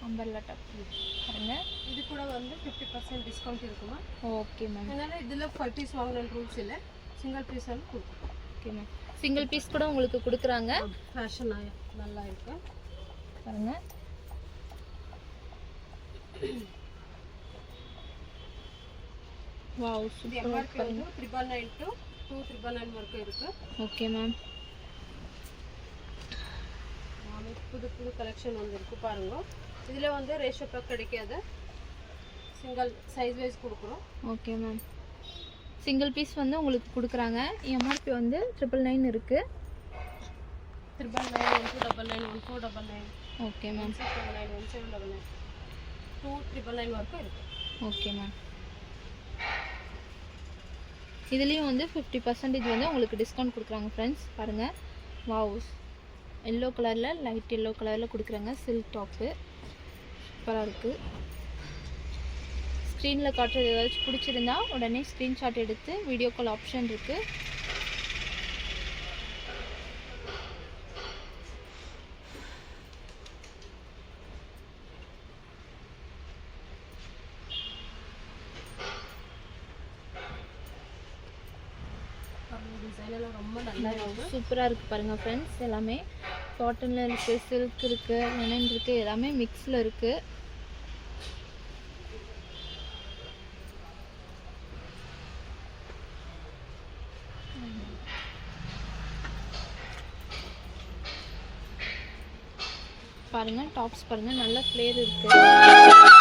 Umbrella top பாருங்க. இது கூட வந்து 50% டிஸ்கவுண்ட் இருக்குமா? Okay ma'am. அதனால இதில் 5 பீஸ் வாங்கணும் ரூல்ஸ் இல்லை, சிங்கிள் பீஸ் வந்து கொடுக்கும். Okay ma'am. சிங்கிள் பீஸ் கூட உங்களுக்கு கொடுக்குறாங்க. ஃபேஷனாக நல்லா இருக்கு பாருங்க. வாவ் இது எம்ஆர்பி வந்து 999 to 2999 வரைக்கும் இருக்கு. Okay ma'am. புது புது கலெக்ஷன் வந்துருக்கு பாருங்க. இதில் வந்து ரேஷியோ பேக் கிடைக்காது, சிங்கிள் சைஸ் வைஸ் கொடுக்குறோம். Okay ma'am. சிங்கிள் பீஸ் வந்து உங்களுக்கு கொடுக்குறாங்க. எம்ஆர்பி வந்து 999 இருக்குது. 999, 1299, 1499. Okay ma'am. 1699, 1799, 2999 வரைக்கும் இருக்குது. Okay ma'am. இதுலேயும் வந்து 50% வந்து உங்களுக்கு டிஸ்கவுண்ட் கொடுக்குறாங்க ஃப்ரெண்ட்ஸ். பாருங்கள். வாவ், எல்லோ கலரில், லைட் எல்லோ கலரில் கொடுக்குறாங்க. சில்க் டாப்பு சூப்பராக இருக்குது. ஸ்க்ரீனில் காட்டுறது ஏதாச்சும் பிடிச்சிருந்தா உடனே ஸ்க்ரீன்ஷாட் எடுத்து வீடியோ கால் ஆப்ஷன் இருக்குது. டிசைனெல்லாம் ரொம்ப நல்லா இருக்குது, சூப்பராக இருக்குது பாருங்கள் ஃப்ரெண்ட்ஸ். எல்லாமே காட்டனில் இருக்குது, சில்க் இருக்குது, லினன் இருக்குது, எல்லாமே மிக்ஸில் இருக்குது. பாருங்கள் டாப்ஸ் பாருங்கள், நல்ல ஃப்ளேர் இருக்குது.